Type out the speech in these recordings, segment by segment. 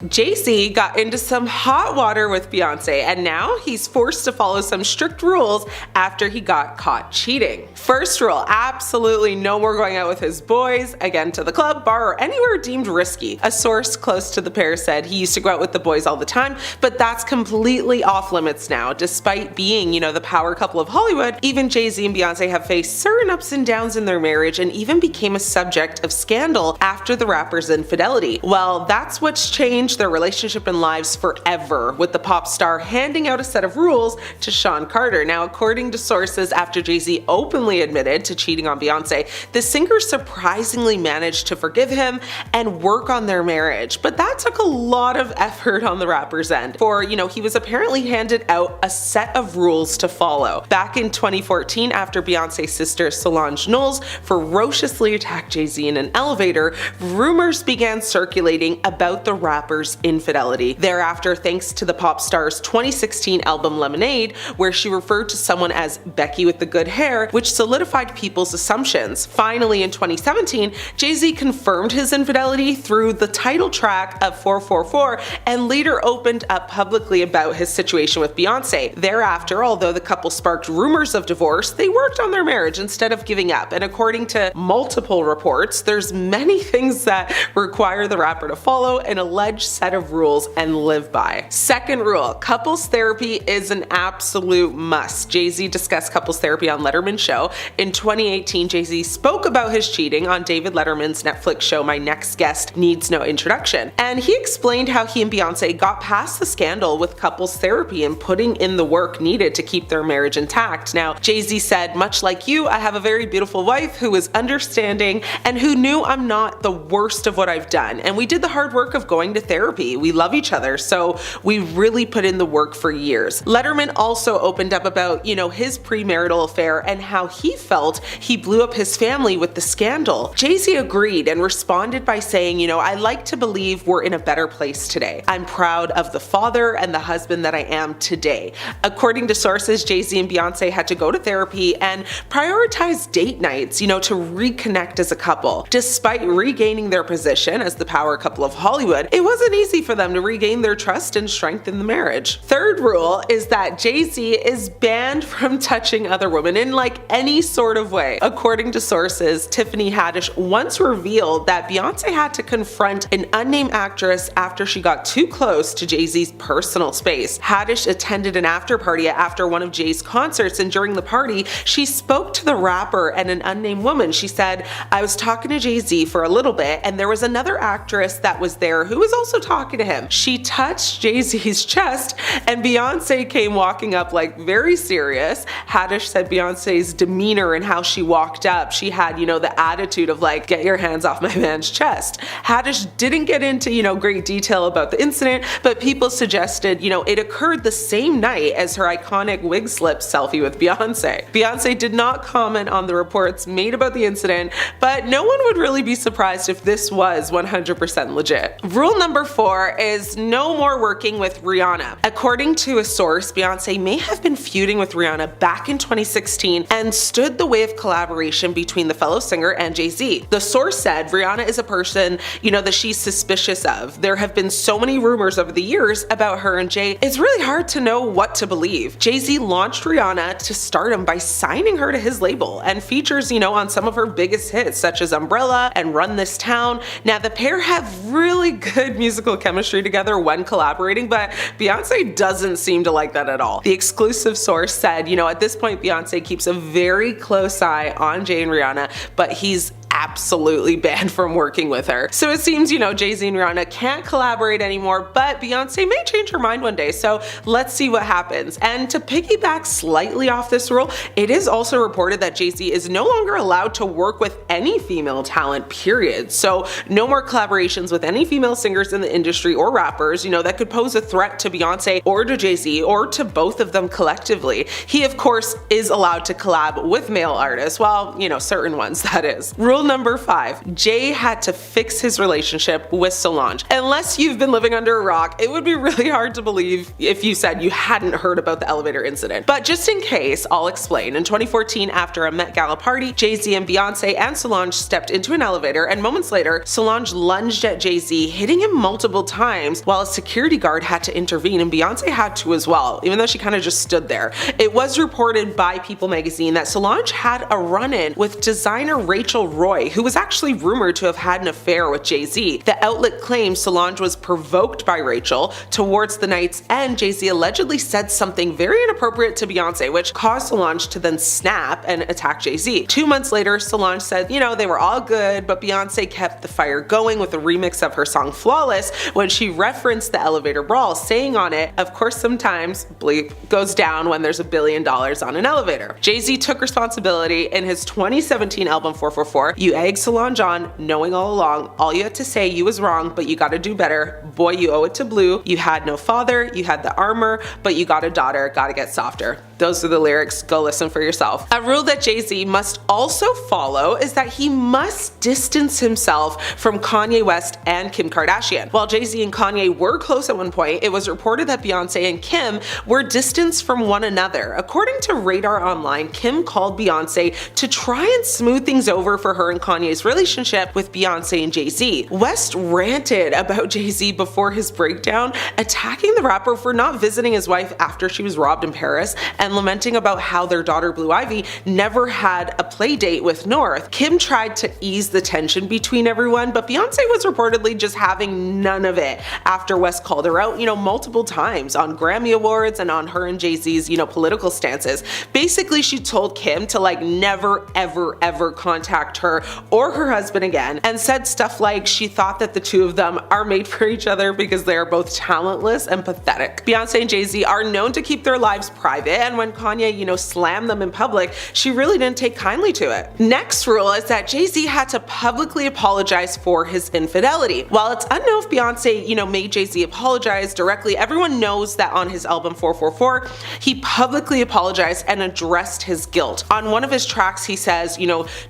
Jay Z got into some hot water with Beyonce, and now he's forced to follow some strict rules after he got caught cheating. First rule, absolutely no more going out with his boys, again to the club, bar, or anywhere deemed risky. A source close to the pair said he used to go out with the boys all the time, but that's completely off limits now. Despite being, the power couple of Hollywood, even Jay Z and Beyonce have faced certain ups and downs in their marriage and even became a subject of scandal after the rapper's infidelity. Well, that's what's changed their relationship and lives forever, with the pop star handing out a set of rules to Sean Carter. Now, according to sources, after Jay Z openly admitted to cheating on Beyonce, the singer surprisingly managed to forgive him and work on their marriage. But that took a lot of effort on the rapper's end. For, he was apparently handed out a set of rules to follow. Back in 2014, after Beyonce's sister Solange Knowles ferociously attacked Jay Z in an elevator, rumors began circulating about the rapper's infidelity. Thereafter, thanks to the pop star's 2016 album Lemonade, where she referred to someone as Becky with the good hair, which solidified people's assumptions. Finally, in 2017, Jay Z confirmed his infidelity through the title track of 444 and later opened up publicly about his situation with Beyonce. Thereafter, although the couple sparked rumors of divorce, they worked on their marriage instead of giving up. And according to multiple reports, there's many things that require the rapper to follow an alleged set of rules and live by. Second rule, couples therapy is an absolute must. Jay Z discussed couples therapy on Letterman's show. In 2018, Jay Z spoke about his cheating on David Letterman's Netflix show My Next Guest Needs No Introduction. And he explained how he and Beyonce got past the scandal with couples therapy and putting in the work needed to keep their marriage intact. Now, Jay Z said, "Much like you, I have a very beautiful wife who is understanding and who knew I'm not the worst of what I've done. And we did the hard work of going to therapy. We love each other, so we really put in the work for years." Letterman also opened up about, his premarital affair and how he felt he blew up his family with the scandal. Jay Z agreed and responded by saying, "I like to believe we're in a better place today. I'm proud of the father and the husband that I am today." According to sources, Jay Z and Beyonce had to go to therapy and prioritize date nights, to reconnect as a couple. Despite regaining their position as the power couple of Hollywood, it wasn't easy for them to regain their trust and strengthen the marriage. Third rule is that Jay Z is banned from touching other women in any sort of way. According to sources, Tiffany Haddish once revealed that Beyonce had to confront an unnamed actress after she got too close to Jay Z's personal space. Haddish attended an after party after one of Jay's concerts, and during the party, she spoke to the rapper and an unnamed woman. She said, "I was talking to Jay Z for a little bit, and there was another actress that was there who was also talking to him. She touched Jay Z's chest, and Beyonce came walking up very serious." Haddish said Beyonce's demeanor and how she walked up, she had, the attitude of "get your hands off my man's chest." Haddish didn't get into, great detail about the incident, but people suggested, it occurred the same night as her iconic wig slip selfie with Beyonce. Beyonce did not comment on the reports made about the incident, but no one would really be surprised if this was 100% legit. Rule number 4 is no more working with Rihanna. According to a source, Beyonce may have been feuding with Rihanna back in 2016 and stood the way of collaboration between the fellow singer and Jay Z. The source said Rihanna is a person, that she's suspicious of. There have been so many rumors over the years about her and Jay, it's really hard to know what to believe. Jay Z launched Rihanna to stardom by signing her to his label and features, on some of her biggest hits such as Umbrella and Run This Town. Now, the pair have really good musical chemistry together when collaborating, but Beyonce doesn't seem to like that at all. The exclusive source said, at this point, Beyonce keeps a very close eye on Jay and Rihanna, but he's absolutely banned from working with her. So it seems, Jay Z and Rihanna can't collaborate anymore, but Beyonce may change her mind one day, so let's see what happens. And to piggyback slightly off this rule, it is also reported that Jay Z is no longer allowed to work with any female talent, period. So no more collaborations with any female singers in the industry or rappers, that could pose a threat to Beyonce or to Jay Z or to both of them collectively. He, of course, is allowed to collab with male artists, well, certain ones, that is. Rule number 5. Jay had to fix his relationship with Solange. Unless you've been living under a rock, it would be really hard to believe if you said you hadn't heard about the elevator incident. But just in case, I'll explain. In 2014, after a Met Gala party, Jay Z and Beyonce and Solange stepped into an elevator, and moments later, Solange lunged at Jay Z, hitting him multiple times while a security guard had to intervene, and Beyonce had to as well, even though she kind of just stood there. It was reported by People magazine that Solange had a run-in with designer Rachel Roy, who was actually rumored to have had an affair with Jay Z. The outlet claims Solange was provoked by Rachel. Towards the night's end, Jay Z allegedly said something very inappropriate to Beyonce, which caused Solange to then snap and attack Jay Z. 2 months later, Solange said, you know, they were all good, but Beyonce kept the fire going with a remix of her song Flawless when she referenced the elevator brawl, saying on it, of course sometimes bleep goes down when there's $1 billion on an elevator. Jay Z took responsibility in his 2017 album 444. You egged Solange on, knowing all along, all you had to say you was wrong, but you gotta do better. Boy, you owe it to Blue. You had no father, you had the armor, but you got a daughter, gotta get softer. Those are the lyrics, go listen for yourself. A rule that Jay Z must also follow is that he must distance himself from Kanye West and Kim Kardashian. While Jay Z and Kanye were close at one point, it was reported that Beyonce and Kim were distanced from one another. According to Radar Online, Kim called Beyonce to try and smooth things over for her and Kanye's relationship with Beyonce and Jay Z. West ranted about Jay Z before his breakdown, attacking the rapper for not visiting his wife after she was robbed in Paris, and lamenting about how their daughter Blue Ivy never had a play date with North. Kim tried to ease the tension between everyone, but Beyonce was reportedly just having none of it after West called her out, multiple times on Grammy Awards and on her and Jay Z's, political stances. Basically, she told Kim to never ever contact her or her husband again, and said stuff like she thought that the two of them are made for each other because they are both talentless and pathetic. Beyonce and Jay Z are known to keep their lives private, and when Kanye, slammed them in public, she really didn't take kindly to it. Next rule is that Jay Z had to publicly apologize for his infidelity. While it's unknown if Beyonce, made Jay Z apologize directly, everyone knows that on his album 444, he publicly apologized and addressed his guilt. On one of his tracks, he says,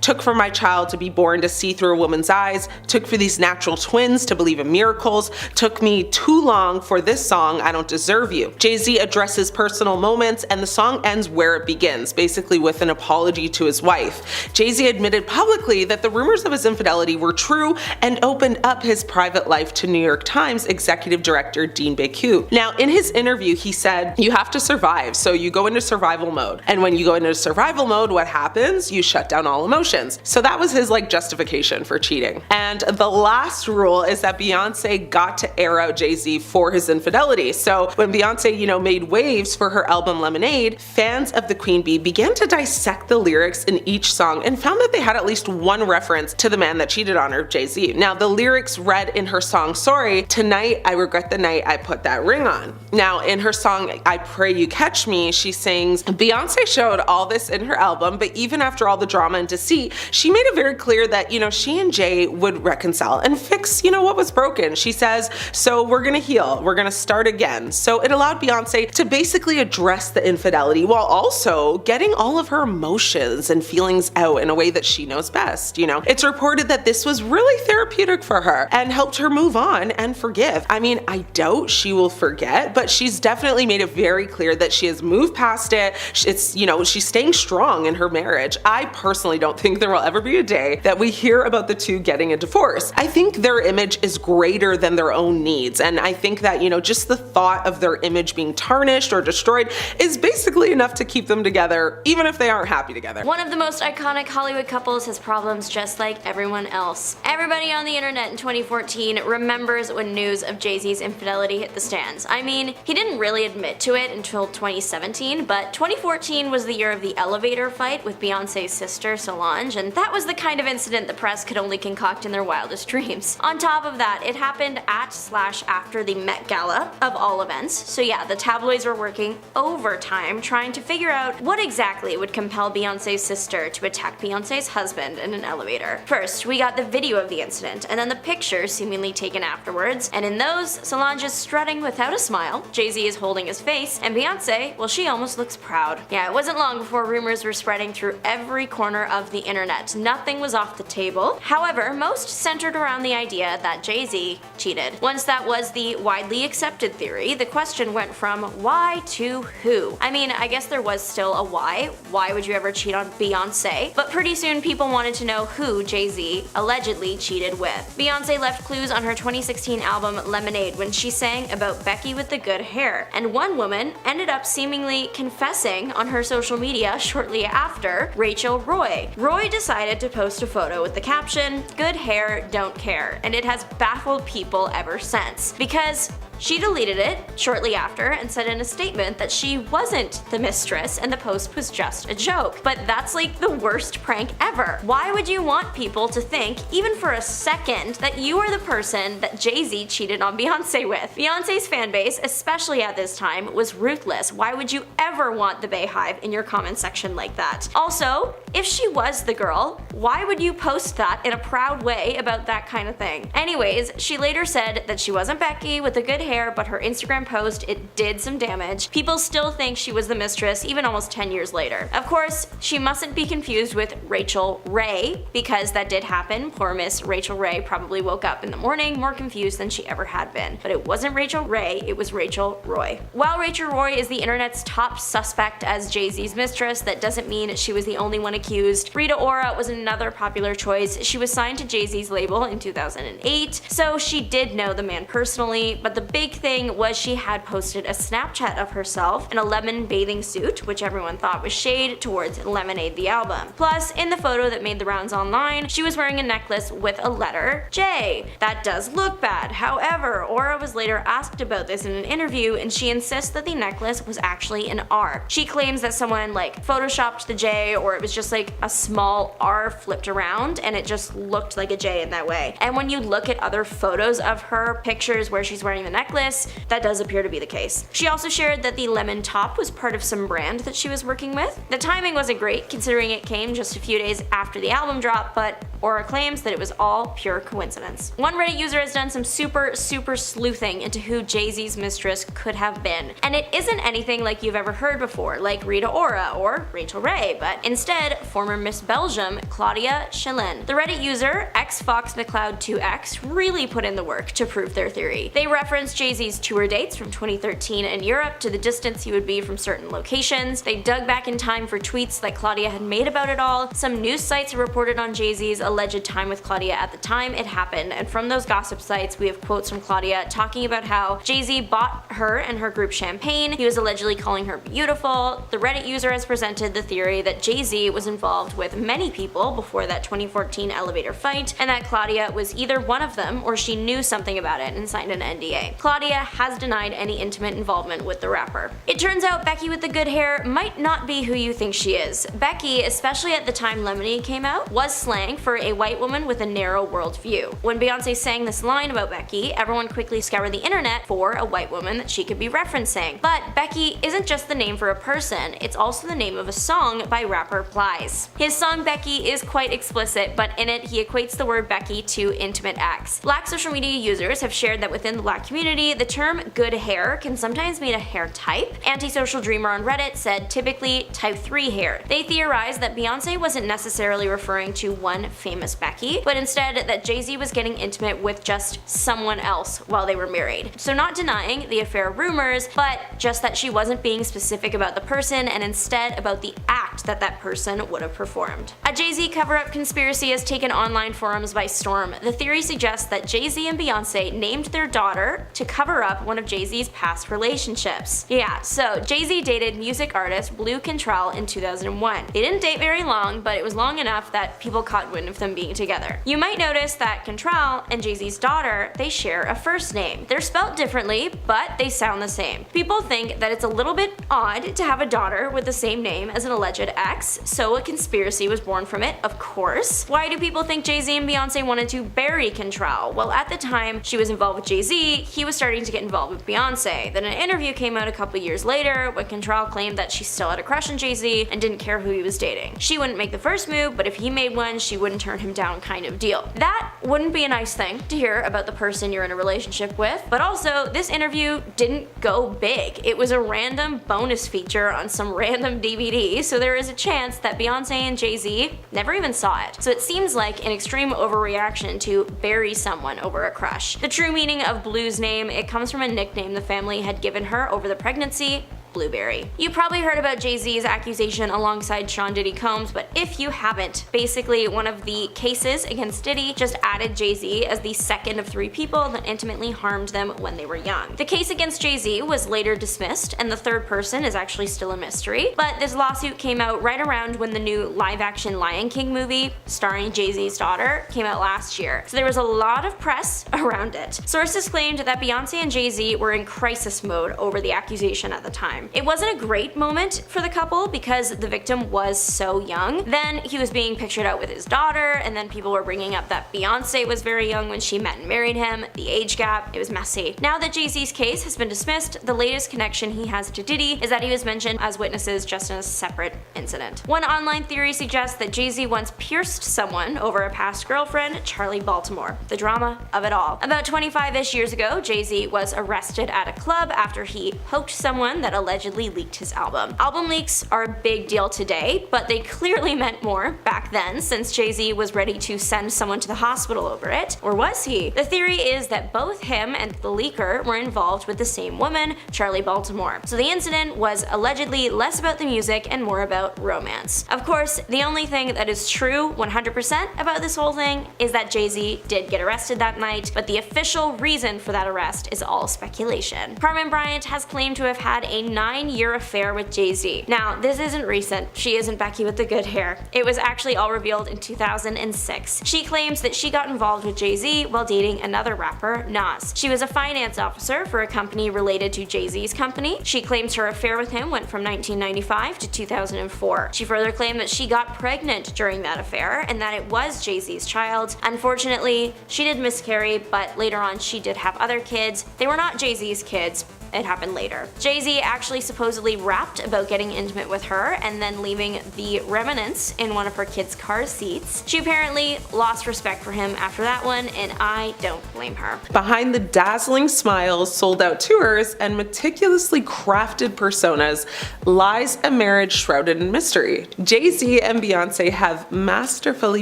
took for my child to be born to see through a woman's eyes, took for these natural twins to believe in miracles, took me too long for this song, I don't deserve you. Jay Z addresses personal moments, and the song ends where it begins, basically with an apology to his wife. Jay Z admitted publicly that the rumors of his infidelity were true and opened up his private life to New York Times executive director Dean Baku. Now, in his interview, he said, you have to survive, so you go into survival mode. And when you go into survival mode, what happens? You shut down all emotions. So that was his justification for cheating. And the last rule is that Beyonce got to air out Jay Z for his infidelity. So when Beyonce, made waves for her album Lemonade, fans of the Queen Bee began to dissect the lyrics in each song and found that they had at least one reference to the man that cheated on her, Jay Z. Now, the lyrics read in her song Sorry, tonight I regret the night I put that ring on. Now, in her song I Pray You Catch Me, she sings, Beyonce showed all this in her album, but even after all the drama and deceit, she made it very clear that, she and Jay would reconcile and fix, what was broken. She says, so we're gonna heal, we're gonna start again. So it allowed Beyonce to basically address the infidelity while also getting all of her emotions and feelings out in a way that she knows best. It's reported that this was really therapeutic for her and helped her move on and forgive. I mean, I doubt she will forget, but she's definitely made it very clear that she has moved past it. It's, she's staying strong in her marriage. I personally don't think there will ever be a day that we hear about the two getting a divorce. I think their image is greater than their own needs, and I think that, just the thought of their image being tarnished or destroyed is basically enough to keep them together, even if they aren't happy together. One of the most iconic Hollywood couples has problems just like everyone else. Everybody on the internet in 2014 remembers when news of Jay Z's infidelity hit the stands. I mean, he didn't really admit to it until 2017, but 2014 was the year of the elevator fight with Beyonce's sister Solange, and that was the kind of incident the press could only concoct in their wildest dreams. On top of that, it happened at/after the Met Gala of all events, so yeah, the tabloids were working overtime time trying to figure out what exactly would compel Beyonce's sister to attack Beyonce's husband in an elevator. First, we got the video of the incident, and then the pictures seemingly taken afterwards, and in those, Solange is strutting without a smile, Jay Z is holding his face, and Beyonce, well, she almost looks proud. Yeah, it wasn't long before rumors were spreading through every corner of the internet. Nothing was off the table. However, most centered around the idea that Jay Z cheated. Once that was the widely accepted theory, the question went from why to who. I mean, I guess there was still a why. Why would you ever cheat on Beyonce? But pretty soon people wanted to know who Jay Z allegedly cheated with. Beyonce left clues on her 2016 album Lemonade when she sang about Becky with the good hair, and one woman ended up seemingly confessing on her social media shortly after, Rachel Roy. Roy decided to post a photo with the caption, "Good hair, don't care," and it has baffled people ever since, because she deleted it shortly after and said in a statement that she wasn't the mistress and the post was just a joke. But that's like the worst prank ever. Why would you want people to think, even for a second, that you are the person that Jay Z cheated on Beyonce with? Beyonce's fanbase, especially at this time, was ruthless. Why would you ever want the Bayhive in your comment section like that? Also, if she was the girl, why would you post that in a proud way about that kind of thing? Anyways, she later said that she wasn't Becky with the good hair, but her Instagram post, it did some damage. People still think she was the mistress even almost 10 years later. Of course, she mustn't be confused with Rachel Ray, because that did happen. Poor Miss Rachel Ray probably woke up in the morning more confused than she ever had been. But it wasn't Rachel Ray, it was Rachel Roy. While Rachel Roy is the internet's top suspect as Jay Z's mistress, that doesn't mean she was the only one accused. Rita Ora was another popular choice. She was signed to Jay Z's label in 2008, so she did know the man personally, but the big thing was she had posted a Snapchat of herself in a lemon bathing suit, which everyone thought was shade towards Lemonade the album. Plus, in the photo that made the rounds online, she was wearing a necklace with a letter J. That does look bad. However, Ora was later asked about this in an interview, and she insists that the necklace was actually an R. She claims that someone like photoshopped the J, or it was just like a small R flipped around and it just looked like a J in that way. And when you look at other photos of her, pictures where she's wearing the necklace, that does appear to be the case. She also shared that the lemon top was part of some brand that she was working with. The timing wasn't great considering it came just a few days after the album drop, but Ora claims that it was all pure coincidence. One Reddit user has done some super sleuthing into who Jay Z's mistress could have been, and it isn't anything like you've ever heard before, like Rita Ora or Rachel Ray, but instead former Miss Belgium Claudia Schillen. The Reddit user xfoxmcleod2x really put in the work to prove their theory. They referenced Jay Z's tour dates from 2013 in Europe to the distance he would be from certain locations. They dug back in time for tweets that Claudia had made about it all. Some news sites reported on Jay Z's alleged time with Claudia at the time it happened, and from those gossip sites we have quotes from Claudia talking about how Jay Z bought her and her group champagne. He was allegedly calling her beautiful. The Reddit user has presented the theory that Jay Z was involved with many people before that 2014 elevator fight, and that Claudia was either one of them or she knew something about it and signed an NDA. Claudia has denied any intimate involvement with the rapper. It turns out Becky with the good hair might not be who you think she is. Becky, especially at the time Lemonade came out, was slang for a white woman with a narrow worldview. When Beyonce sang this line about Becky, everyone quickly scoured the internet for a white woman that she could be referencing. But Becky isn't just the name for a person, it's also the name of a song by rapper Plies. His song Becky is quite explicit, but in it he equates the word Becky to intimate acts. Black social media users have shared that within the Black community, the term good hair can sometimes mean a hair type. Antisocial Dreamer on Reddit said typically type 3 hair. They theorized that Beyonce wasn't necessarily referring to one famous Becky, but instead that Jay Z was getting intimate with just someone else while they were married. So not denying the affair rumors, but just that she wasn't being specific about the person and instead about the act that that person would have performed. A Jay Z cover-up conspiracy has taken online forums by storm. The theory suggests that Jay Z and Beyonce named their daughter to cover up one of Jay Z's past relationships. Yeah, so Jay Z dated music artist Blue Cantrell in 2001. They didn't date very long, but it was long enough that people caught wind of them being together. You might notice that Cantrell and Jay Z's daughter, they share a first name. They're spelled differently, but they sound the same. People think that it's a little bit odd to have a daughter with the same name as an alleged ex, so a conspiracy was born from it, of course. Why do people think Jay Z and Beyonce wanted to bury Cantrell? Well, at the time she was involved with Jay Z, he was starting to get involved with Beyonce. Then an interview came out a couple years later but Control claimed that she still had a crush on Jay Z and didn't care who he was dating. She wouldn't make the first move, but if he made one, she wouldn't turn him down kind of deal. That wouldn't be a nice thing to hear about the person you're in a relationship with, but also this interview didn't go big. It was a random bonus feature on some random DVD, so there is a chance that Beyonce and Jay Z never even saw it. So it seems like an extreme overreaction to bury someone over a crush. The true meaning of Blue's name, it comes from a nickname the family had given her over the pregnancy: Blueberry. You probably heard about Jay Z's accusation alongside Sean Diddy Combs, but if you haven't, basically one of the cases against Diddy just added Jay Z as the second of 3 people that intimately harmed them when they were young. The case against Jay Z was later dismissed, and the third person is actually still a mystery, but this lawsuit came out right around when the new live-action Lion King movie, starring Jay Z's daughter, came out last year, so there was a lot of press around it. Sources claimed that Beyonce and Jay Z were in crisis mode over the accusation at the time. It wasn't a great moment for the couple because the victim was so young. Then he was being pictured out with his daughter, and then people were bringing up that Beyonce was very young when she met and married him, the age gap, it was messy. Now that Jay Z's case has been dismissed, the latest connection he has to Diddy is that he was mentioned as witnesses just in a separate incident. One online theory suggests that Jay Z once pierced someone over a past girlfriend, Charlie Baltimore. The drama of it all. About 25-ish years ago, Jay Z was arrested at a club after he poked someone that allegedly leaked his album. Album leaks are a big deal today, but they clearly meant more back then, since Jay Z was ready to send someone to the hospital over it. Or was he? The theory is that both him and the leaker were involved with the same woman, Charlie Baltimore. So the incident was allegedly less about the music and more about romance. Of course, the only thing that is true 100% about this whole thing is that Jay Z did get arrested that night, but the official reason for that arrest is all speculation. Carmen Bryant has claimed to have had a 9-year affair with Jay Z. Now, this isn't recent. She isn't Becky with the good hair. It was actually all revealed in 2006. She claims that she got involved with Jay Z while dating another rapper, Nas. She was a finance officer for a company related to Jay Z's company. She claims her affair with him went from 1995 to 2004. She further claimed that she got pregnant during that affair and that it was Jay Z's child. Unfortunately, she did miscarry, but later on she did have other kids. They were not Jay Z's kids. It happened later. Jay Z actually supposedly rapped about getting intimate with her and then leaving the remnants in one of her kids' car seats. She apparently lost respect for him after that one, and I don't blame her. Behind the dazzling smiles, sold-out tours, and meticulously crafted personas lies a marriage shrouded in mystery. Jay Z and Beyonce have masterfully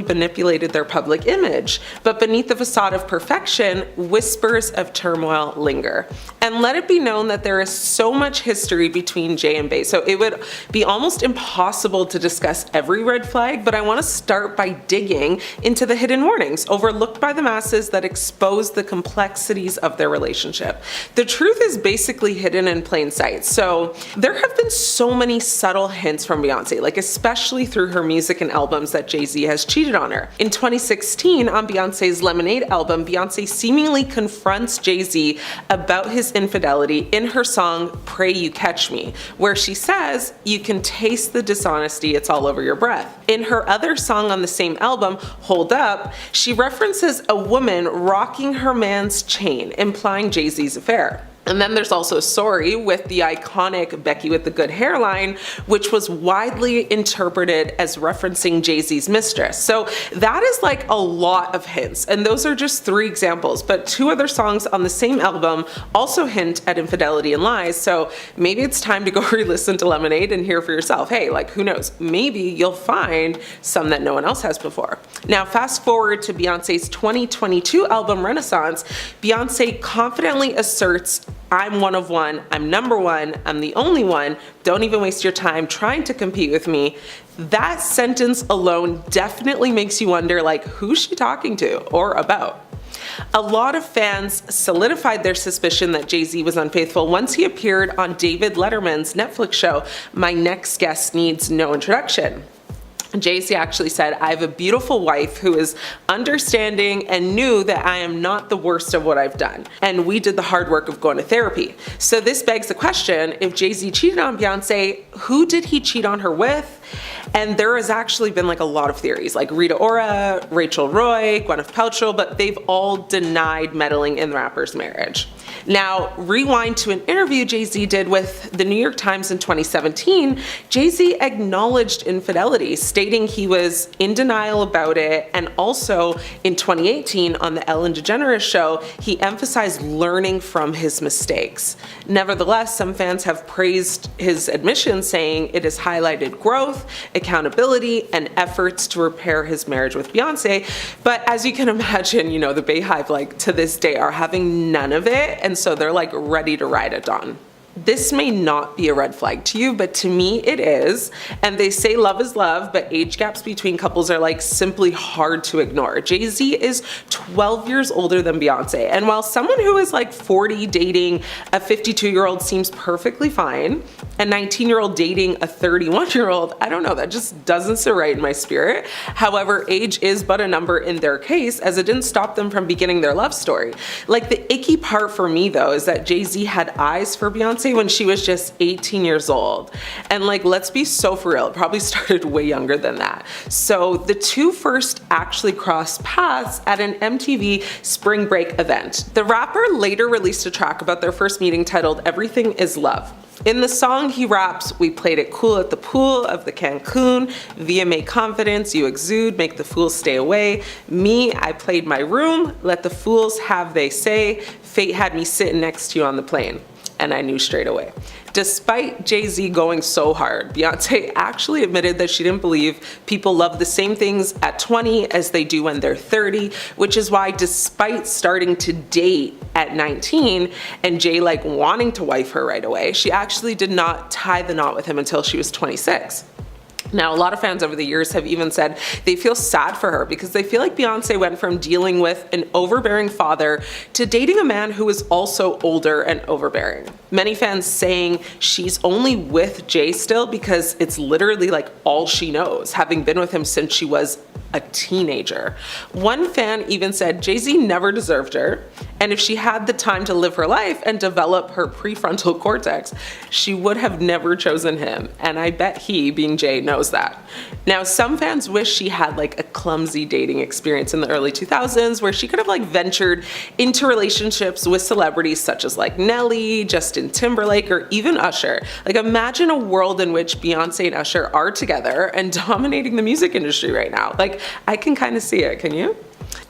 manipulated their public image, but beneath the facade of perfection, whispers of turmoil linger. And let it be known that there is so much history between Jay and Bey, so it would be almost impossible to discuss every red flag, but I want to start by digging into the hidden warnings overlooked by the masses that expose the complexities of their relationship. The truth is basically hidden in plain sight, so there have been so many subtle hints from Beyonce, like especially through her music and albums, that Jay Z has cheated on her. In 2016, on Beyonce's Lemonade album, Beyonce seemingly confronts Jay Z about his infidelity in her song Pray You Catch Me, where she says, "You can taste the dishonesty, it's all over your breath." In her other song on the same album, Hold Up, she references a woman rocking her man's chain, implying Jay Z's affair. And then there's also Sorry with the iconic Becky with the good hairline, which was widely interpreted as referencing Jay Z's mistress. So that is like a lot of hints, and those are just 3 examples, but 2 other songs on the same album also hint at infidelity and lies, so maybe it's time to go re-listen to Lemonade and hear for yourself. Hey, like who knows, maybe you'll find some that no one else has before. Now fast forward to Beyonce's 2022 album Renaissance, Beyonce confidently asserts, "I'm one of one, I'm number one, I'm the only one, don't even waste your time trying to compete with me." That sentence alone definitely makes you wonder, like, who's she talking to or about? A lot of fans solidified their suspicion that Jay Z was unfaithful once he appeared on David Letterman's Netflix show, My Next Guest Needs No Introduction. Jay Z actually said, "I have a beautiful wife who is understanding and knew that I am not the worst of what I've done. And we did the hard work of going to therapy." So this begs the question, if Jay Z cheated on Beyonce, who did he cheat on her with? And there has actually been like a lot of theories, like Rita Ora, Rachel Roy, Gwyneth Paltrow, but they've all denied meddling in the rapper's marriage. Now, rewind to an interview Jay Z did with the New York Times in 2017, Jay Z acknowledged infidelity, stating he was in denial about it, and also in 2018 on the Ellen DeGeneres show, he emphasized learning from his mistakes. Nevertheless, some fans have praised his admission, saying it has highlighted growth, accountability, and efforts to repair his marriage with Beyonce. But as you can imagine, you know, the Bayhive, like, to this day are having none of it, and so they're like ready to ride at dawn. This may not be a red flag to you, but to me it is. And they say love is love, but age gaps between couples are like simply hard to ignore. Jay Z is 12 years older than Beyonce. And while someone who is like 40 dating a 52-year-old seems perfectly fine, a 19-year-old dating a 31-year-old, I don't know, that just doesn't sit right in my spirit. However, age is but a number in their case, as it didn't stop them from beginning their love story. Like, the icky part for me though is that Jay Z had eyes for Beyonce when she was just 18 years old. And like, let's be so for real, it probably started way younger than that. So the two first actually crossed paths at an MTV spring break event. The rapper later released a track about their first meeting titled Everything Is Love. In the song, he raps, "We played it cool at the pool of the Cancun. VMA confidence, you exude, make the fools stay away. Me, I played my room, let the fools have they say. Fate had me sitting next to you on the plane." And I knew straight away. Despite Jay Z going so hard, Beyonce actually admitted that she didn't believe people love the same things at 20 as they do when they're 30, which is why, despite starting to date at 19 and Jay like wanting to wife her right away, she actually did not tie the knot with him until she was 26. Now, a lot of fans over the years have even said they feel sad for her because they feel like Beyonce went from dealing with an overbearing father to dating a man who is also older and overbearing. Many fans saying she's only with Jay still because it's literally like all she knows, having been with him since she was a teenager. One fan even said Jay Z never deserved her, and if she had the time to live her life and develop her prefrontal cortex, she would have never chosen him. And I bet he, being Jay, knows that. Now, some fans wish she had like a clumsy dating experience in the early 2000s where she could have like ventured into relationships with celebrities such as like Nelly, Justin Timberlake, or even Usher. Like, imagine a world in which Beyonce and Usher are together and dominating the music industry right now. Like, I can kind of see it, can you?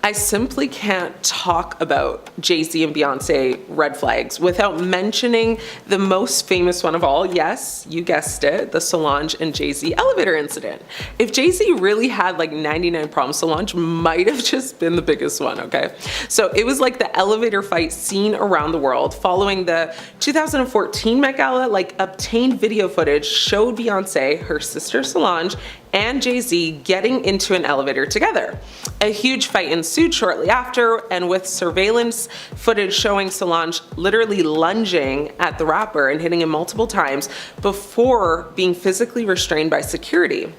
I simply can't talk about Jay Z and Beyonce red flags without mentioning the most famous one of all. Yes, you guessed it, the Solange and Jay Z elevator incident. If Jay Z really had like 99 problems, Solange might have just been the biggest one, okay? So it was like the elevator fight seen around the world following the 2014 Met Gala. Like, obtained video footage showed Beyonce, her sister Solange, and Jay Z getting into an elevator together. A huge fight ensued shortly after, and with surveillance footage showing Solange literally lunging at the rapper and hitting him multiple times before being physically restrained by security.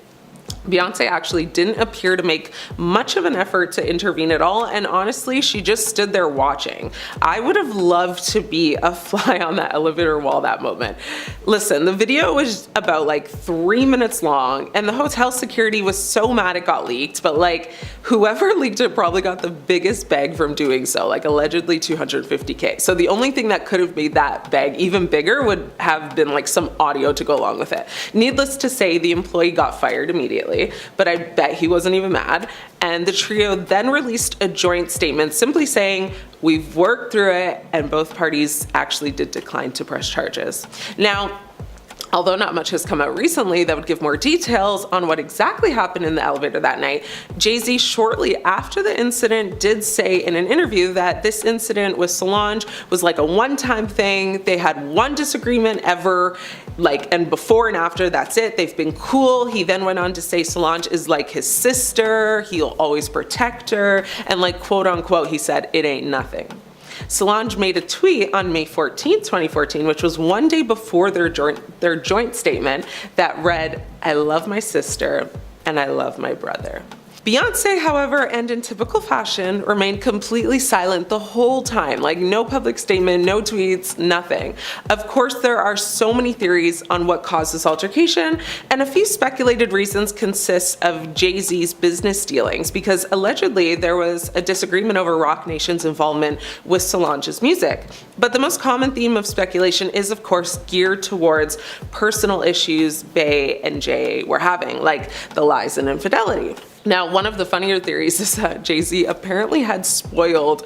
Beyonce actually didn't appear to make much of an effort to intervene at all, and honestly, she just stood there watching. I would have loved to be a fly on that elevator wall that moment. Listen, the video was about like 3 minutes long, and the hotel security was so mad it got leaked, but like, whoever leaked it probably got the biggest bag from doing so, like allegedly $250K. So the only thing that could have made that bag even bigger would have been like some audio to go along with it. Needless to say, the employee got fired immediately, but I bet he wasn't even mad. And the trio then released a joint statement simply saying, "We've worked through it," and both parties actually did decline to press charges. Now, although not much has come out recently that would give more details on what exactly happened in the elevator that night, Jay Z shortly after the incident did say in an interview that this incident with Solange was like a one-time thing. They had one disagreement ever, like, and before and after, that's it. They've been cool. He then went on to say Solange is like his sister. He'll always protect her. And like, quote unquote, he said, "It ain't nothing." Solange made a tweet on May 14, 2014, which was one day before their joint statement that read, "I love my sister and I love my brother." Beyonce, however, and in typical fashion, remained completely silent the whole time, like no public statement, no tweets, nothing. Of course, there are so many theories on what caused this altercation, and a few speculated reasons consist of Jay Z's business dealings, because allegedly there was a disagreement over Roc Nation's involvement with Solange's music. But the most common theme of speculation is, of course, geared towards personal issues Bey and Jay were having, like the lies and infidelity. Now, one of the funnier theories is that Jay Z apparently had spoiled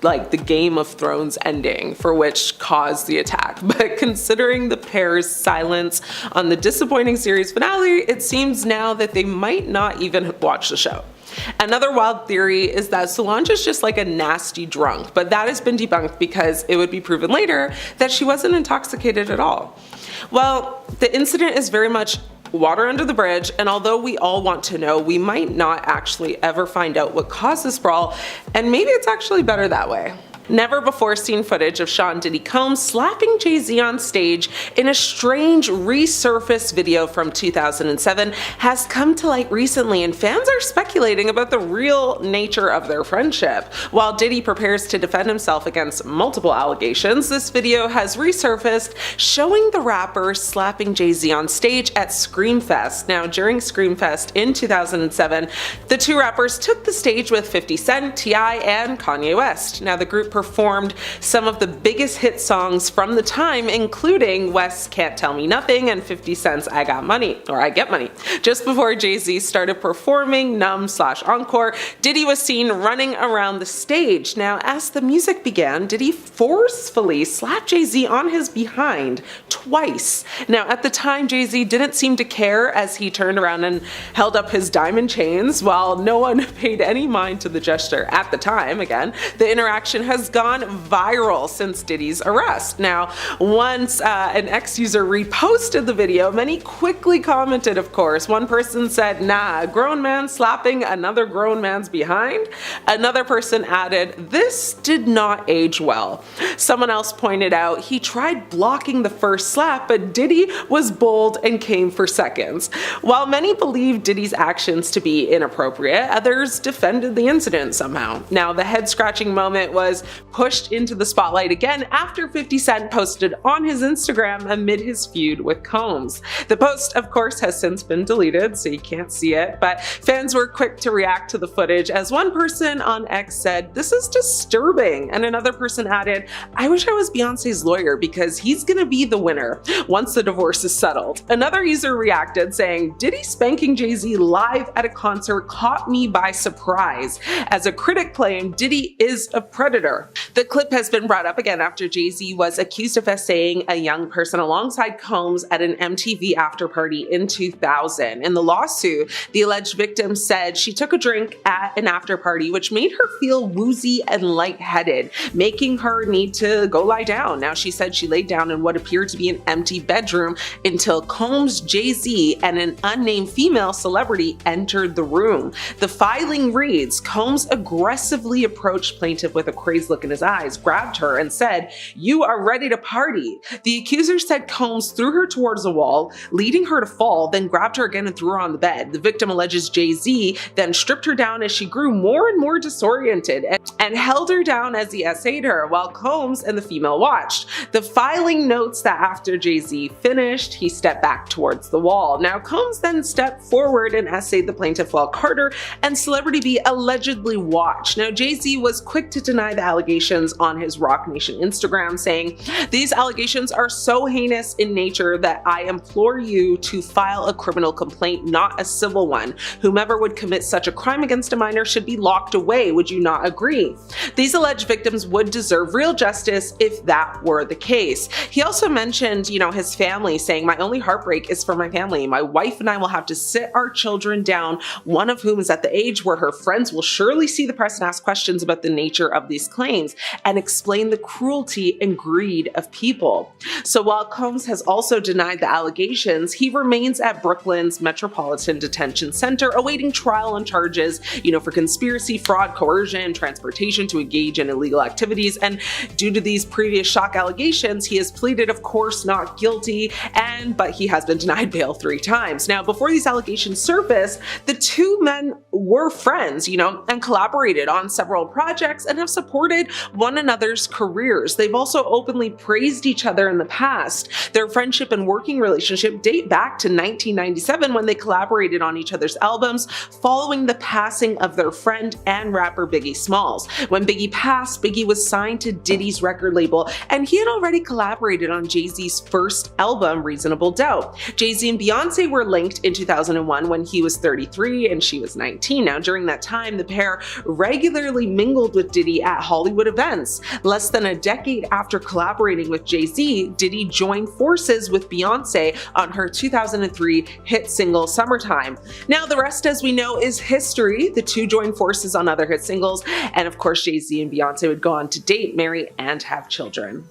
like the Game of Thrones ending, for which caused the attack. But considering the pair's silence on the disappointing series finale, it seems now that they might not even watch the show. Another wild theory is that Solange is just like a nasty drunk, but that has been debunked because it would be proven later that she wasn't intoxicated at all. Well, the incident is very much water under the bridge, and although we all want to know, we might not actually ever find out what caused this brawl, and maybe it's actually better that way. Never before seen footage of Sean Diddy Combs slapping Jay Z on stage in a strange resurfaced video from 2007 has come to light recently, and fans are speculating about the real nature of their friendship. While Diddy prepares to defend himself against multiple allegations, this video has resurfaced showing the rapper slapping Jay Z on stage at Screamfest. Now, during Screamfest in 2007, the two rappers took the stage with 50 Cent, T.I., and Kanye West. Now, the group performed some of the biggest hit songs from the time, including West's Can't Tell Me Nothing and 50 Cent's I Got Money, or I Get Money. Just before Jay Z started performing Numb/Encore, Diddy was seen running around the stage. Now, as the music began, Diddy forcefully slapped Jay Z on his behind twice. Now, at the time, Jay Z didn't seem to care as he turned around and held up his diamond chains. While no one paid any mind to the gesture at the time, again, the interaction has gone viral since Diddy's arrest. Now, once an ex-user reposted the video, many quickly commented, of course. One person said, "Nah, a grown man slapping another grown man's behind?" Another person added, "This did not age well." Someone else pointed out, "He tried blocking the first slap, but Diddy was bold and came for seconds." While many believe Diddy's actions to be inappropriate, others defended the incident somehow. Now, the head-scratching moment was pushed into the spotlight again after 50 Cent posted on his Instagram amid his feud with Combs. The post, of course, has since been deleted, so you can't see it, but fans were quick to react to the footage, as one person on X said, "This is disturbing," and another person added, "I wish I was Beyonce's lawyer because he's gonna be the winner once the divorce is settled." Another user reacted saying, "Diddy spanking Jay Z live at a concert caught me by surprise." As a critic claimed, Diddy is a predator. The clip has been brought up again after Jay Z was accused of essaying a young person alongside Combs at an MTV after party in 2000. In the lawsuit, the alleged victim said she took a drink at an after party which made her feel woozy and lightheaded, making her need to go lie down. Now, she said she laid down in what appeared to be an empty bedroom until Combs, Jay Z, and an unnamed female celebrity entered the room. The filing reads, Combs aggressively approached plaintiff with a crazed look in his eyes, grabbed her, and said, "You are ready to party." The accuser said Combs threw her towards a wall, leading her to fall, then grabbed her again and threw her on the bed. The victim alleges Jay Z then stripped her down as she grew more and more disoriented and held her down as he essayed her, while Combs and the female watched. The filing notes that after Jay Z finished, he stepped back towards the wall. Now, Combs then stepped forward and essayed the plaintiff while Carter and Celebrity B allegedly watched. Now, Jay Z was quick to deny the allegations on his Roc Nation Instagram, saying, "These allegations are so heinous in nature that I implore you to file a criminal complaint, not a civil one. Whomever would commit such a crime against a minor should be locked away. Would you not agree?" These alleged victims would deserve real justice if that were the case. He also mentioned, his family, saying, "My only heartbreak is for my family. My wife and I will have to sit our children down, one of whom is at the age where her friends will surely see the press and ask questions about the nature of these claims and explain the cruelty and greed of people." So while Combs has also denied the allegations, he remains at Brooklyn's Metropolitan Detention Center awaiting trial on charges, for conspiracy, fraud, coercion, transportation to engage in illegal activities. And due to these previous shock allegations, he has pleaded, of course, course not guilty, but he has been denied bail 3 times. Now, before these allegations surfaced, the two men were friends, and collaborated on several projects and have supported one another's careers. They've also openly praised each other in the past. Their friendship and working relationship date back to 1997 when they collaborated on each other's albums following the passing of their friend and rapper Biggie Smalls. When Biggie passed, Biggie was signed to Diddy's record label, and he had already collaborated on Jay Z's first album, Reasonable Doubt. Jay Z and Beyonce were linked in 2001 when he was 33 and she was 19. Now, during that time, the pair regularly mingled with Diddy at Hollywood events. Less than a decade after collaborating with Jay Z, Diddy joined forces with Beyonce on her 2003 hit single Summertime. Now, the rest, as we know, is history. The two joined forces on other hit singles, and of course, Jay Z and Beyonce would go on to date, marry, and have children.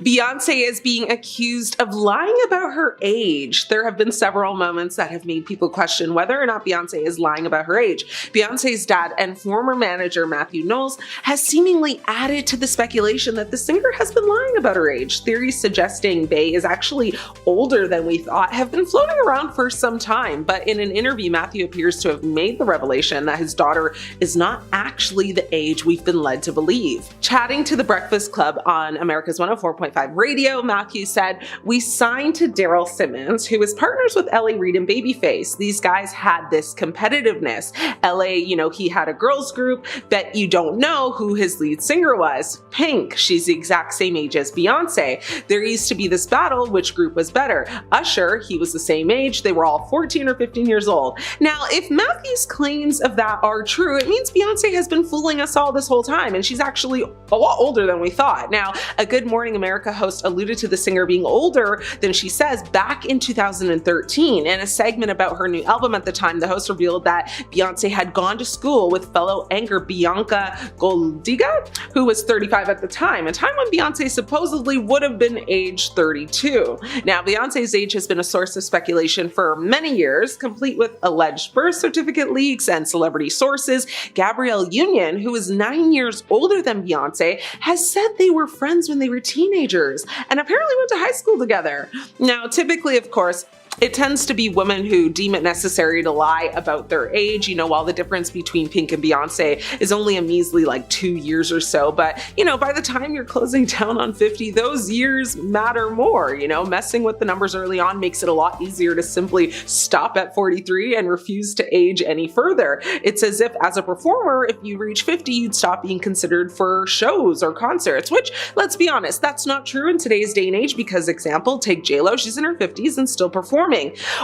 Beyonce is being accused of lying about her age. There have been several moments that have made people question whether or not Beyonce is lying about her age. Beyonce's dad and former manager Matthew Knowles has seemingly added to the speculation that the singer has been lying about her age. Theories suggesting Bey is actually older than we thought have been floating around for some time, but in an interview, Matthew appears to have made the revelation that his daughter is not actually the age we've been led to believe. Chatting to The Breakfast Club on America's 104.5 Radio, Matthew said, "We signed to Daryl Simmons, who is partners with L.A. Reid and Babyface. These guys had this competitiveness. L.A., he had a girls group. Bet you don't know who his lead singer was. Pink. She's the exact same age as Beyonce. There used to be this battle, which group was better. Usher, he was the same age. They were all 14 or 15 years old." Now, if Matthew's claims of that are true, it means Beyonce has been fooling us all this whole time, and she's actually a lot older than we thought. Now, a Good Morning America host alluded to the singer being older than she says back in 2013. In a segment about her new album at the time, the host revealed that Beyonce had gone to school with fellow anchor Bianca Goldiga, who was 35 at the time, a time when Beyonce supposedly would have been age 32. Now, Beyonce's age has been a source of speculation for many years, complete with alleged birth certificate leaks and celebrity sources. Gabrielle Union, who is 9 years older than Beyonce, has said they were friends when they were teenagers and apparently went to high school together. Now, typically, of course, it tends to be women who deem it necessary to lie about their age, while the difference between Pink and Beyonce is only a measly 2 years or so. But, by the time you're closing down on 50, those years matter more. Messing with the numbers early on makes it a lot easier to simply stop at 43 and refuse to age any further. It's as if, as a performer, if you reach 50, you'd stop being considered for shows or concerts, which, let's be honest, that's not true in today's day and age because, example, take J-Lo, she's in her 50s and still performing.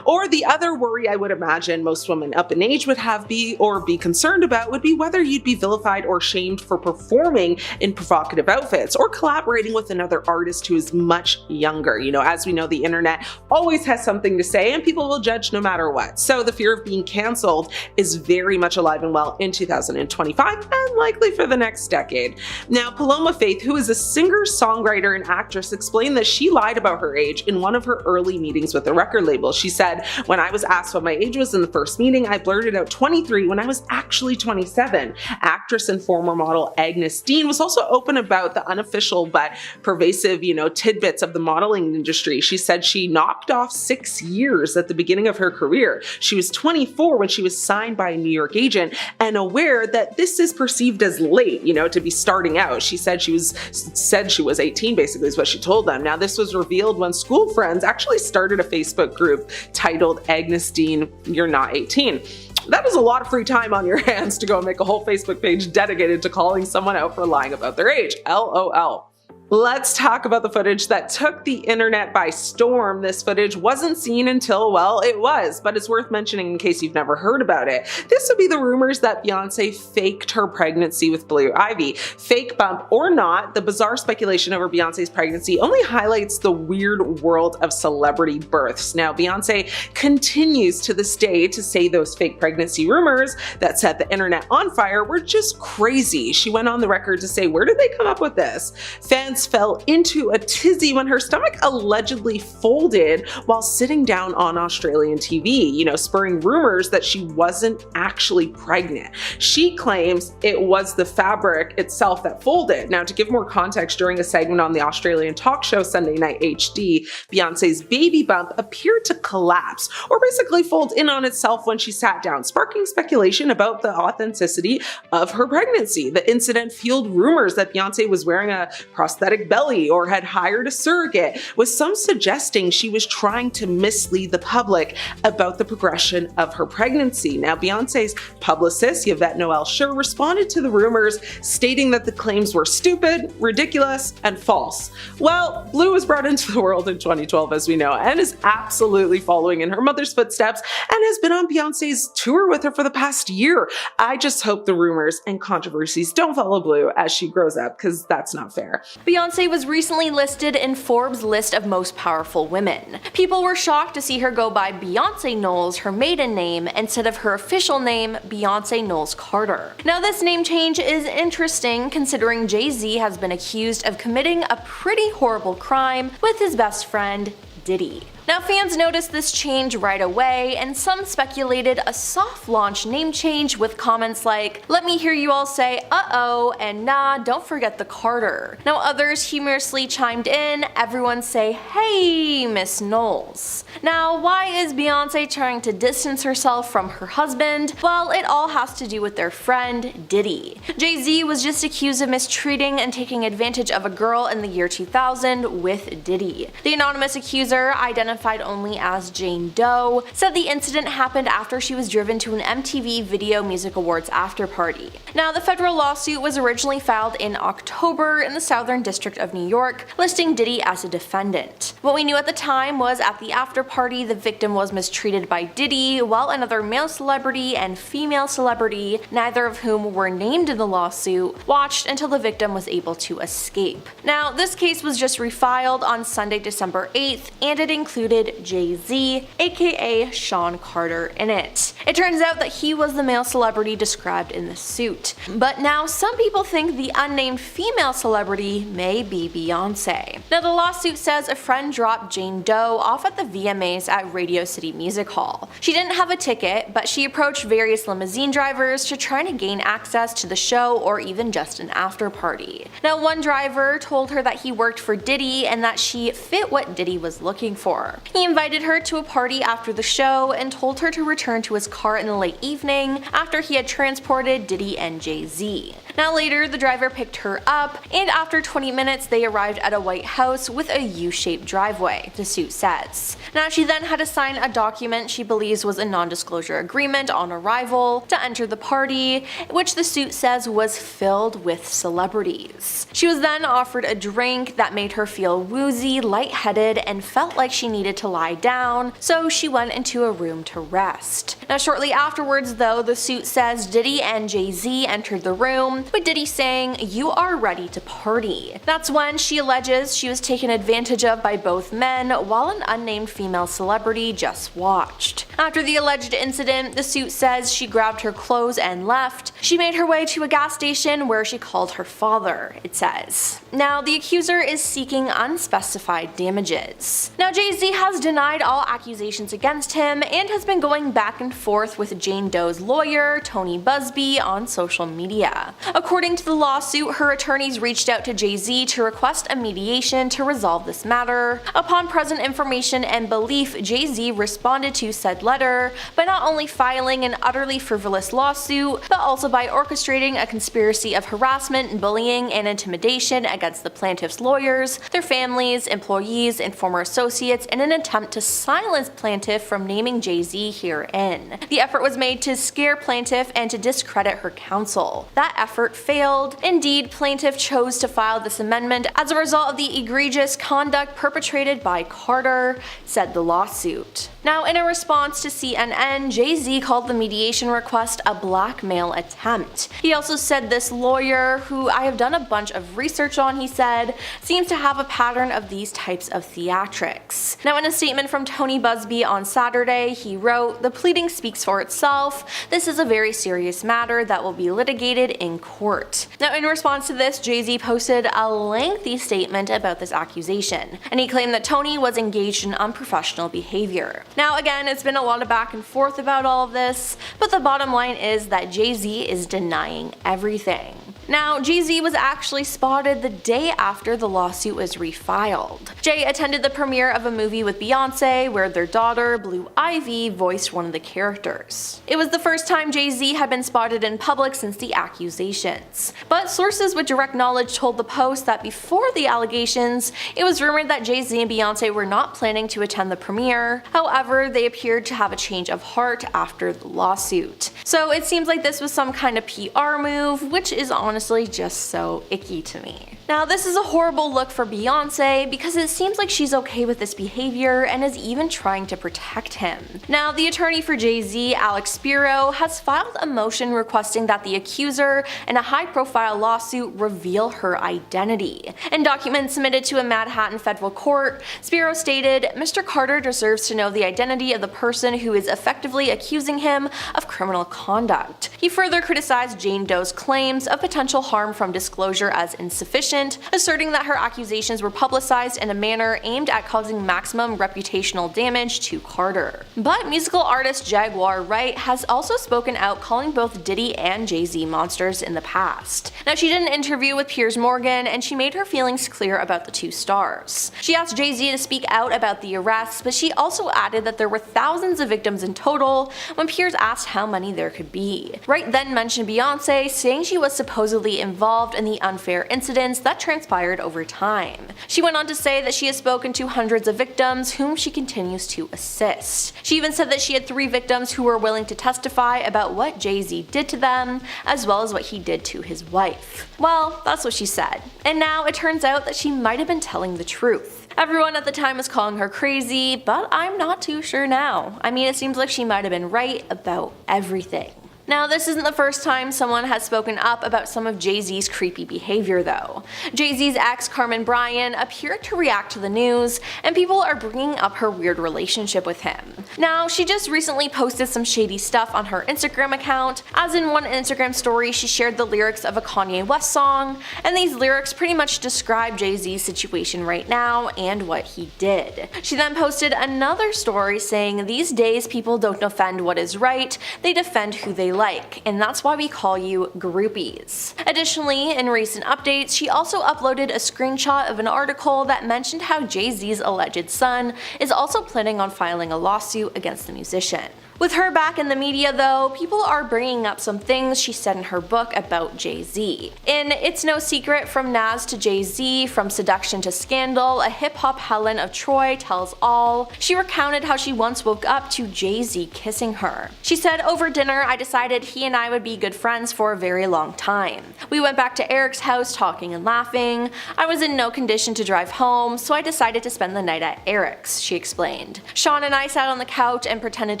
Or the other worry I would imagine most women up in age would have be concerned about would be whether you'd be vilified or shamed for performing in provocative outfits or collaborating with another artist who is much younger. As we know, the internet always has something to say and people will judge no matter what. So the fear of being canceled is very much alive and well in 2025 and likely for the next decade. Now, Paloma Faith, who is a singer, songwriter, and actress, explained that she lied about her age in one of her early meetings with the record label. She said, "When I was asked what my age was in the first meeting, I blurted out 23 when I was actually 27. Actress and former model Agnes Dean was also open about the unofficial but pervasive, tidbits of the modeling industry. She said she knocked off 6 years at the beginning of her career. She was 24 when she was signed by a New York agent and aware that this is perceived as late, to be starting out. She said she was 18, basically, is what she told them. Now, this was revealed when school friends actually started a Facebook group titled Agnes Dean, You're Not 18. That is a lot of free time on your hands to go and make a whole Facebook page dedicated to calling someone out for lying about their age. LOL. Let's talk about the footage that took the internet by storm. This footage wasn't seen until, well, it was, but it's worth mentioning in case you've never heard about it. This would be the rumors that Beyonce faked her pregnancy with Blue Ivy. Fake bump or not, the bizarre speculation over Beyonce's pregnancy only highlights the weird world of celebrity births. Now, Beyonce continues to this day to say those fake pregnancy rumors that set the internet on fire were just crazy. She went on the record to say, "Where did they come up with this?" Fans fans fell into a tizzy when her stomach allegedly folded while sitting down on Australian TV, spurring rumors that she wasn't actually pregnant. She claims it was the fabric itself that folded. Now, to give more context, during a segment on the Australian talk show Sunday Night HD, Beyonce's baby bump appeared to collapse, or basically fold in on itself when she sat down, sparking speculation about the authenticity of her pregnancy. The incident fueled rumors that Beyonce was wearing a prosthetic belly or had hired a surrogate, with some suggesting she was trying to mislead the public about the progression of her pregnancy. Now, Beyonce's publicist, Yvette Noel Schur, responded to the rumors, stating that the claims were stupid, ridiculous, and false. Well, Blue was brought into the world in 2012, as we know, and is absolutely following in her mother's footsteps and has been on Beyonce's tour with her for the past year. I just hope the rumors and controversies don't follow Blue as she grows up, because that's not fair. Beyonce was recently listed in Forbes' list of most powerful women. People were shocked to see her go by Beyonce Knowles, her maiden name, instead of her official name, Beyonce Knowles Carter. Now, this name change is interesting considering Jay Z has been accused of committing a pretty horrible crime with his best friend, Diddy. Now, fans noticed this change right away, and some speculated a soft launch name change with comments like, "Let me hear you all say uh-oh," and "Nah, don't forget the Carter." Now, others humorously chimed in, "Everyone say, hey, Miss Knowles." Now, why is Beyonce trying to distance herself from her husband? Well, it all has to do with their friend, Diddy. Jay Z was just accused of mistreating and taking advantage of a girl in the year 2000 with Diddy. The anonymous accuser, identified only as Jane Doe, said the incident happened after she was driven to an MTV Video Music Awards after party. Now, the federal lawsuit was originally filed in October in the Southern District of New York, listing Diddy as a defendant. What we knew at the time was at the after party, the victim was mistreated by Diddy, while another male celebrity and female celebrity, neither of whom were named in the lawsuit, watched until the victim was able to escape. Now, this case was just refiled on Sunday, December 8th, and it included Jay Z, aka Sean Carter, in it. It turns out that he was the male celebrity described in the suit. But now some people think the unnamed female celebrity may be Beyonce. Now, the lawsuit says a friend dropped Jane Doe off at the VMAs at Radio City Music Hall. She didn't have a ticket, but she approached various limousine drivers to try to gain access to the show or even just an after party. Now, one driver told her that he worked for Diddy and that she fit what Diddy was looking for. He invited her to a party after the show and told her to return to his car in the late evening after he had transported Diddy and Jay Z. Now, later, the driver picked her up, and after 20 minutes they arrived at a white house with a U-shaped driveway, the suit says. Now, she then had to sign a document she believes was a non-disclosure agreement on arrival to enter the party, which the suit says was filled with celebrities. She was then offered a drink that made her feel woozy, lightheaded, and felt like she needed to lie down, so she went into a room to rest. Now, shortly afterwards, though, the suit says Diddy and Jay Z entered the room, with Diddy saying, "You are ready to party." That's when she alleges she was taken advantage of by both men while an unnamed female celebrity just watched. After the alleged incident, the suit says she grabbed her clothes and left. She made her way to a gas station where she called her father, it says. Now, the accuser is seeking unspecified damages. Now, Jay Z has denied all accusations against him and has been going back and forth with Jane Doe's lawyer, Tony Busby, on social media. According to the lawsuit, her attorneys reached out to Jay Z to request a mediation to resolve this matter. Upon present information and belief, Jay Z responded to said letter by not only filing an utterly frivolous lawsuit, but also by orchestrating a conspiracy of harassment, bullying, and intimidation against the plaintiff's lawyers, their families, employees, and former associates in an attempt to silence plaintiff from naming Jay Z herein. The effort was made to scare plaintiff and to discredit her counsel. That effort failed. Indeed, plaintiff chose to file this amendment as a result of the egregious conduct perpetrated by Carter, said the lawsuit. Now, in a response to CNN, Jay Z called the mediation request a blackmail attempt. He also said this lawyer, who I have done a bunch of research on, he said, seems to have a pattern of these types of theatrics. Now, in a statement from Tony Busby on Saturday, he wrote, "The pleading speaks for itself. This is a very serious matter that will be litigated in court." Now, in response to this, Jay Z posted a lengthy statement about this accusation, and he claimed that Tony was engaged in unprofessional behavior. Now, again, it's been a lot of back and forth about all of this, but the bottom line is that Jay Z is denying everything. Now, Jay Z was actually spotted the day after the lawsuit was refiled. Jay attended the premiere of a movie with Beyonce where their daughter, Blue Ivy, voiced one of the characters. It was the first time Jay Z had been spotted in public since the accusations. But sources with direct knowledge told the Post that before the allegations, it was rumored that Jay Z and Beyonce were not planning to attend the premiere. However, they appeared to have a change of heart after the lawsuit. So it seems like this was some kind of PR move, which is honestly just so icky to me. Now, this is a horrible look for Beyonce because it seems like she's okay with this behavior and is even trying to protect him. Now, the attorney for Jay Z, Alex Spiro, has filed a motion requesting that the accuser in a high-profile lawsuit reveal her identity. In documents submitted to a Manhattan federal court, Spiro stated, "Mr. Carter deserves to know the identity of the person who is effectively accusing him of criminal conduct." He further criticized Jane Doe's claims of potential harm from disclosure as insufficient, asserting that her accusations were publicized in a manner aimed at causing maximum reputational damage to Carter. But musical artist Jaguar Wright has also spoken out, calling both Diddy and Jay Z monsters in the past. Now, she did an interview with Piers Morgan and she made her feelings clear about the two stars. She asked Jay Z to speak out about the arrests, but she also added that there were thousands of victims in total when Piers asked how many there could be. Wright then mentioned Beyonce, saying she was supposedly involved in the unfair incidents that transpired over time. She went on to say that she has spoken to hundreds of victims whom she continues to assist. She even said that she had 3 victims who were willing to testify about what Jay Z did to them, as well as what he did to his wife. Well, that's what she said. And now it turns out that she might have been telling the truth. Everyone at the time was calling her crazy, but I'm not too sure now. I mean, it seems like she might have been right about everything. Now, this isn't the first time someone has spoken up about some of Jay Z's creepy behavior though. Jay Z's ex, Carmen Bryan, appeared to react to the news, and people are bringing up her weird relationship with him. Now, she just recently posted some shady stuff on her Instagram account, as in one Instagram story she shared the lyrics of a Kanye West song, and these lyrics pretty much describe Jay Z's situation right now and what he did. She then posted another story saying, "These days people don't defend what is right, they defend who they like, and that's why we call you groupies." Additionally, in recent updates, she also uploaded a screenshot of an article that mentioned how Jay Z's alleged son is also planning on filing a lawsuit against the musician. With her back in the media though, people are bringing up some things she said in her book about Jay Z. In It's No Secret, From Nas to Jay Z, From Seduction to Scandal, a hip-hop Helen of Troy tells all, she recounted how she once woke up to Jay Z kissing her. She said, "Over dinner, I decided he and I would be good friends for a very long time. We went back to Eric's house talking and laughing. I was in no condition to drive home, so I decided to spend the night at Eric's," she explained. "Sean and I sat on the couch and pretended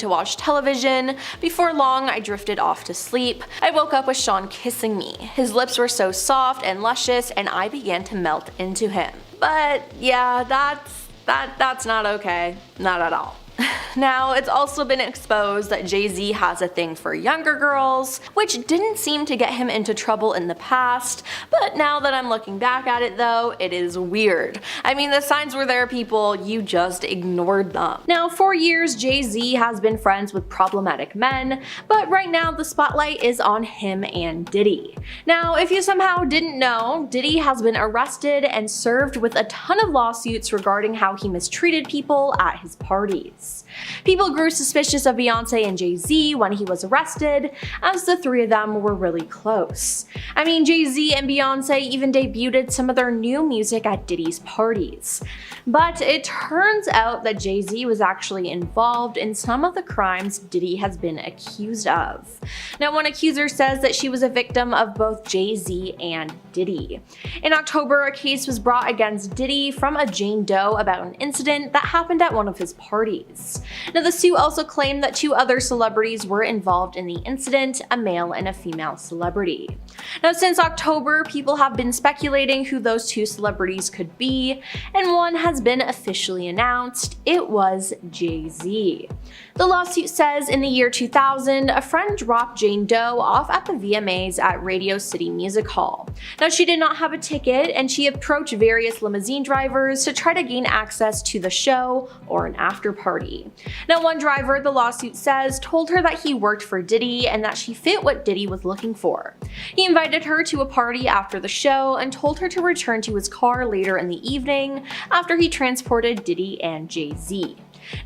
to watch television. Before long, I drifted off to sleep. I woke up with Sean kissing me. His lips were so soft and luscious, and I began to melt into him." But yeah, that's not okay. Not at all. Now, it's also been exposed that Jay Z has a thing for younger girls, which didn't seem to get him into trouble in the past, but now that I'm looking back at it though, it is weird. I mean, the signs were there, people, you just ignored them. Now, for years, Jay Z has been friends with problematic men, but right now the spotlight is on him and Diddy. Now, if you somehow didn't know, Diddy has been arrested and served with a ton of lawsuits regarding how he mistreated people at his parties. People grew suspicious of Beyonce and Jay Z when he was arrested, as the three of them were really close. I mean, Jay Z and Beyonce even debuted some of their new music at Diddy's parties. But it turns out that Jay Z was actually involved in some of the crimes Diddy has been accused of. Now, one accuser says that she was a victim of both Jay Z and Diddy. In October, a case was brought against Diddy from a Jane Doe about an incident that happened at one of his parties. Now, the suit also claimed that 2 other celebrities were involved in the incident, a male and a female celebrity. Now, since October, people have been speculating who those 2 celebrities could be, and one has been officially announced. It was Jay Z. The lawsuit says in the year 2000, a friend dropped Jane Doe off at the VMAs at Radio City Music Hall. Now, she did not have a ticket, and she approached various limousine drivers to try to gain access to the show or an after party. Now, one driver, the lawsuit says, told her that he worked for Diddy and that she fit what Diddy was looking for. He invited her to a party after the show and told her to return to his car later in the evening after he transported Diddy and Jay Z.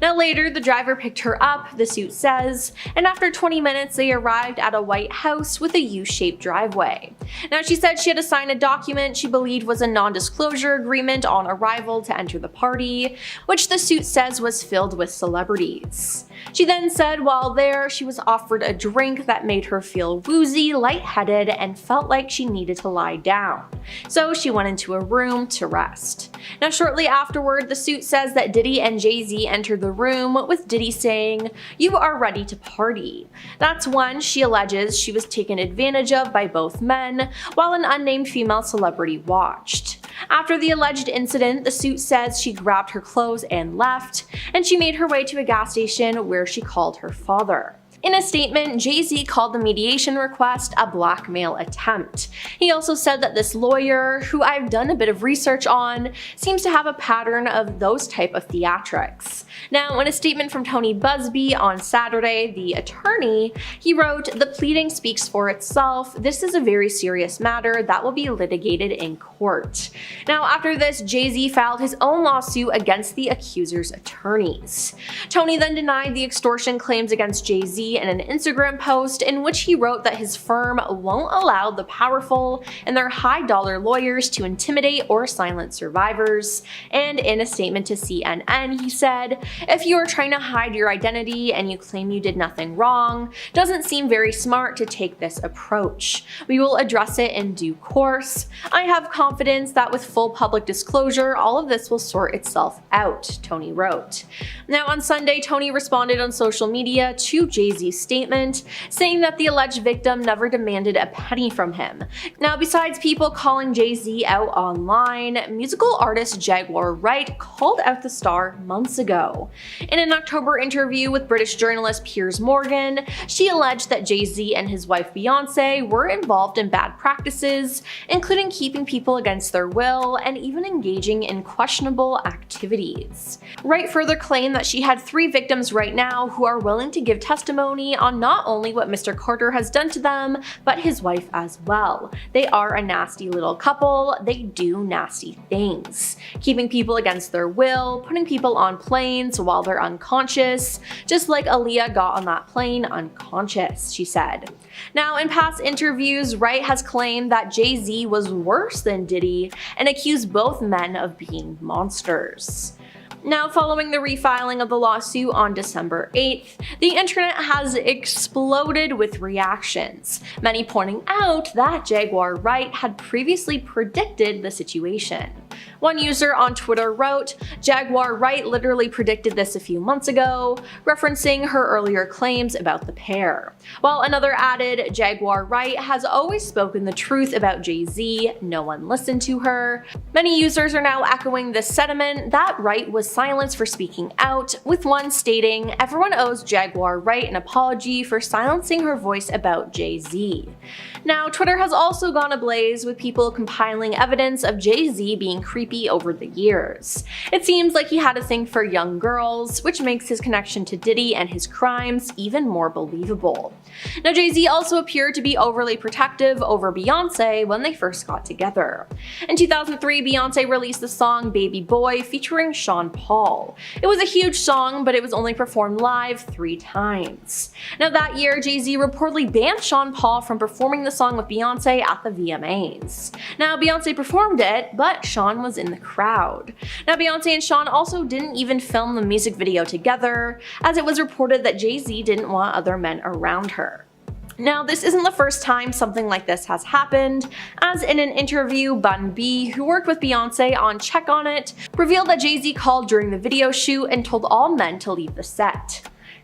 Now later, the driver picked her up, the suit says, and after 20 minutes they arrived at a white house with a U-shaped driveway. Now she said she had to sign a document she believed was a non-disclosure agreement on arrival to enter the party, which the suit says was filled with celebrities. She then said while there, she was offered a drink that made her feel woozy, lightheaded, and felt like she needed to lie down. So she went into a room to rest. Now shortly afterward, the suit says that Diddy and Jay Z entered the room, with Diddy saying, "You are ready to party." That's when she alleges she was taken advantage of by both men, while an unnamed female celebrity watched. After the alleged incident, the suit says she grabbed her clothes and left, and she made her way to a gas station where she called her father. In a statement, Jay Z called the mediation request a blackmail attempt. He also said that this lawyer, who I've done a bit of research on, seems to have a pattern of those type of theatrics. Now, in a statement from Tony Busby on Saturday, the attorney, he wrote, "The pleading speaks for itself. This is a very serious matter that will be litigated in court." Now, after this, Jay Z filed his own lawsuit against the accuser's attorneys. Tony then denied the extortion claims against Jay Z in an Instagram post in which he wrote that his firm won't allow the powerful and their high-dollar lawyers to intimidate or silence survivors. And in a statement to CNN, he said, "If you are trying to hide your identity and you claim you did nothing wrong, doesn't seem very smart to take this approach. We will address it in due course. I have confidence that with full public disclosure, all of this will sort itself out," Tony wrote. Now on Sunday, Tony responded on social media to Jay Z's statement, saying that the alleged victim never demanded a penny from him. Now, besides people calling Jay Z out online, musical artist Jaguar Wright called out the star months ago. In an October interview with British journalist Piers Morgan, she alleged that Jay Z and his wife Beyonce were involved in bad practices, including keeping people against their will and even engaging in questionable activities. Wright further claimed that she had 3 victims right now who are willing to give testimony on not only what Mr. Carter has done to them, but his wife as well. They are a nasty little couple. They do nasty things. Keeping people against their will, putting people on planes while they're unconscious, just like Aaliyah got on that plane unconscious, she said. Now, in past interviews, Wright has claimed that Jay Z was worse than Diddy and accused both men of being monsters. Now, following the refiling of the lawsuit on December 8th, the internet has exploded with reactions, many pointing out that Jaguar Wright had previously predicted the situation. One user on Twitter wrote, "Jaguar Wright literally predicted this a few months ago," referencing her earlier claims about the pair. While another added, "Jaguar Wright has always spoken the truth about Jay Z, no one listened to her." Many users are now echoing this sentiment that Wright was silenced for speaking out, with one stating, "Everyone owes Jaguar Wright an apology for silencing her voice about Jay Z." Now, Twitter has also gone ablaze with people compiling evidence of Jay Z being creepy over the years. It seems like he had a thing for young girls, which makes his connection to Diddy and his crimes even more believable. Now, Jay Z also appeared to be overly protective over Beyonce when they first got together. In 2003, Beyonce released the song Baby Boy featuring Sean Paul. It was a huge song, but it was only performed live 3 times. Now, that year, Jay Z reportedly banned Sean Paul from performing the song with Beyonce at the VMAs. Now, Beyonce performed it, but Sean was in the crowd. Now, Beyonce and Sean also didn't even film the music video together, as it was reported that Jay Z didn't want other men around her. Now, this isn't the first time something like this has happened, as in an interview, Bun B, who worked with Beyonce on Check On It, revealed that Jay Z called during the video shoot and told all men to leave the set.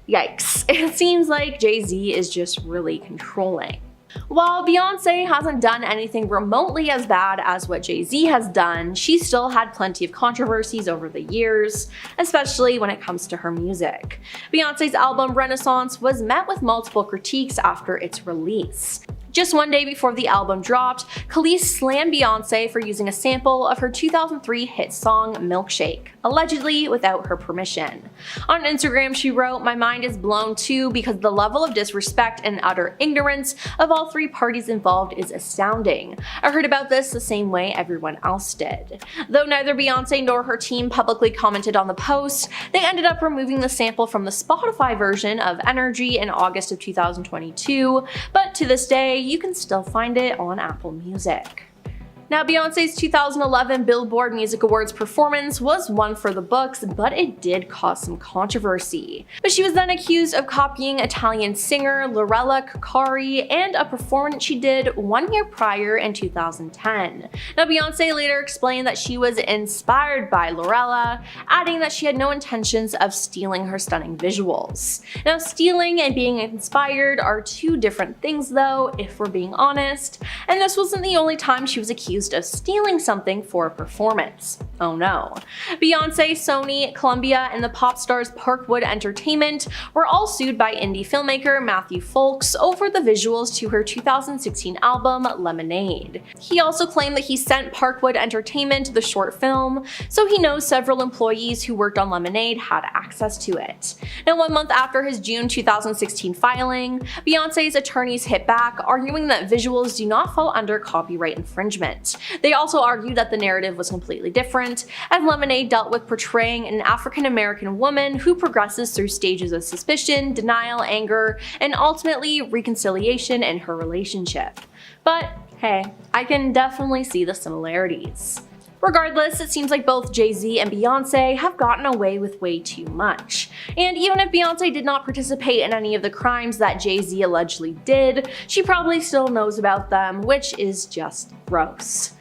Yikes, it seems like Jay Z is just really controlling. While Beyonce hasn't done anything remotely as bad as what Jay Z has done, she still had plenty of controversies over the years, especially when it comes to her music. Beyonce's album Renaissance was met with multiple critiques after its release. Just one day before the album dropped, Khalees slammed Beyonce for using a sample of her 2003 hit song Milkshake, allegedly without her permission. On Instagram, she wrote, "My mind is blown too because the level of disrespect and utter ignorance of all 3 parties involved is astounding. I heard about this the same way everyone else did." Though neither Beyonce nor her team publicly commented on the post, they ended up removing the sample from the Spotify version of Energy in August of 2022, but to this day, you can still find it on Apple Music. Now, Beyonce's 2011 Billboard Music Awards performance was one for the books, but it did cause some controversy. But she was then accused of copying Italian singer Lorella Cucari and a performance she did 1 year prior in 2010. Now, Beyonce later explained that she was inspired by Lorella, adding that she had no intentions of stealing her stunning visuals. Now, stealing and being inspired are 2 different things though, if we're being honest, and this wasn't the only time she was accused of stealing something for a performance. Oh no. Beyonce, Sony, Columbia, and the pop stars Parkwood Entertainment were all sued by indie filmmaker Matthew Folks over the visuals to her 2016 album Lemonade. He also claimed that he sent Parkwood Entertainment the short film, so he knows several employees who worked on Lemonade had access to it. Now, 1 month after his June 2016 filing, Beyonce's attorneys hit back, arguing that visuals do not fall under copyright infringement. They also argued that the narrative was completely different, as Lemonade dealt with portraying an African-American woman who progresses through stages of suspicion, denial, anger, and ultimately reconciliation in her relationship. But hey, I can definitely see the similarities. Regardless, it seems like both Jay Z and Beyonce have gotten away with way too much. And even if Beyonce did not participate in any of the crimes that Jay Z allegedly did, she probably still knows about them, which is just gross.